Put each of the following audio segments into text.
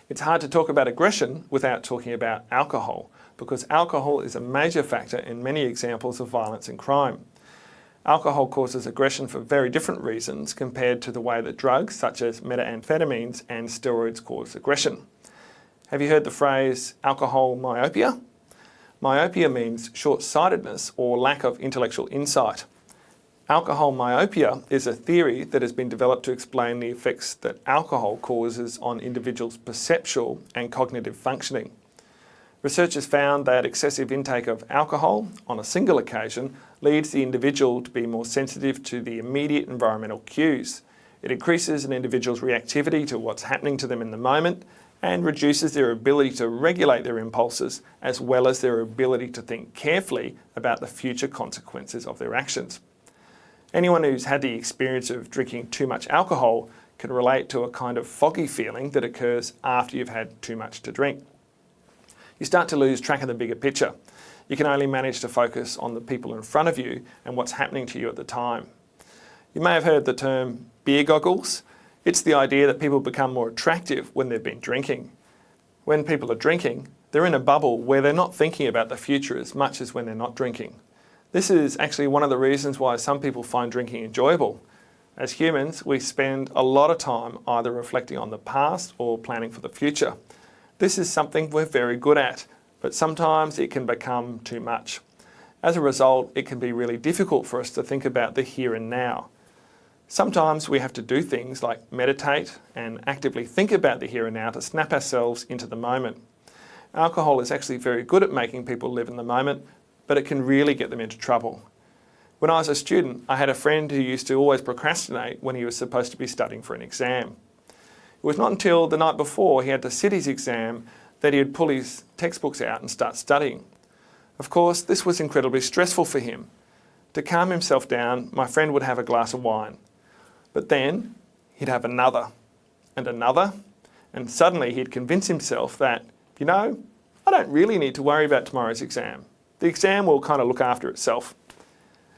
It's hard to talk about aggression without talking about alcohol, because alcohol is a major factor in many examples of violence and crime. Alcohol causes aggression for very different reasons compared to the way that drugs such as methamphetamines and steroids cause aggression. Have you heard the phrase alcohol myopia? Myopia means short-sightedness or lack of intellectual insight. Alcohol myopia is a theory that has been developed to explain the effects that alcohol causes on individuals' perceptual and cognitive functioning. Researchers found that excessive intake of alcohol on a single occasion leads the individual to be more sensitive to the immediate environmental cues. It increases an individual's reactivity to what's happening to them in the moment and reduces their ability to regulate their impulses, as well as their ability to think carefully about the future consequences of their actions. Anyone who's had the experience of drinking too much alcohol can relate to a kind of foggy feeling that occurs after you've had too much to drink. You start to lose track of the bigger picture. You can only manage to focus on the people in front of you and what's happening to you at the time. You may have heard the term beer goggles. It's the idea that people become more attractive when they've been drinking. When people are drinking, they're in a bubble where they're not thinking about the future as much as when they're not drinking. This is actually one of the reasons why some people find drinking enjoyable. As humans, we spend a lot of time either reflecting on the past or planning for the future. This is something we're very good at, but sometimes it can become too much. As a result, it can be really difficult for us to think about the here and now. Sometimes we have to do things like meditate and actively think about the here and now to snap ourselves into the moment. Alcohol is actually very good at making people live in the moment, but it can really get them into trouble. When I was a student, I had a friend who used to always procrastinate when he was supposed to be studying for an exam. It was not until the night before he had to sit his exam that he would pull his textbooks out and start studying. Of course, this was incredibly stressful for him. To calm himself down, my friend would have a glass of wine. But then he'd have another, and suddenly he'd convince himself that, I don't really need to worry about tomorrow's exam. The exam will kind of look after itself.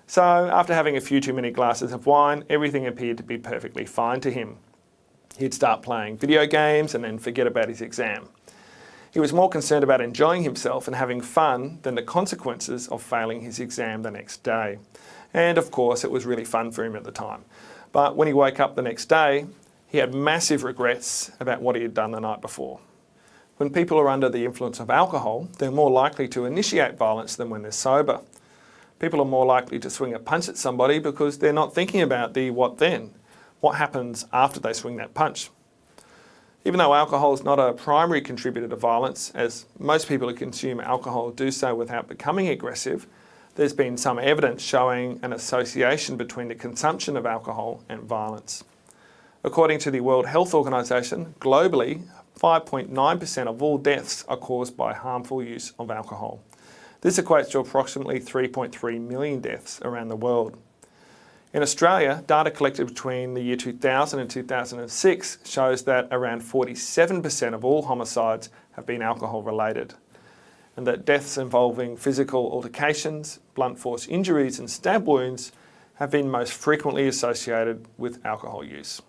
So after having a few too many glasses of wine, everything appeared to be perfectly fine to him. He'd start playing video games and then forget about his exam. He was more concerned about enjoying himself and having fun than the consequences of failing his exam the next day. And of course, it was really fun for him at the time. But when he woke up the next day, he had massive regrets about what he had done the night before. When people are under the influence of alcohol, they're more likely to initiate violence than when they're sober. People are more likely to swing a punch at somebody because they're not thinking about the what then. What happens after they swing that punch? Even though alcohol is not a primary contributor to violence, as most people who consume alcohol do so without becoming aggressive, there's been some evidence showing an association between the consumption of alcohol and violence. According to the World Health Organization, globally, 5.9% of all deaths are caused by harmful use of alcohol. This equates to approximately 3.3 million deaths around the world. In Australia, data collected between the year 2000 and 2006 shows that around 47% of all homicides have been alcohol related, and that deaths involving physical altercations, blunt force injuries and stab wounds have been most frequently associated with alcohol use.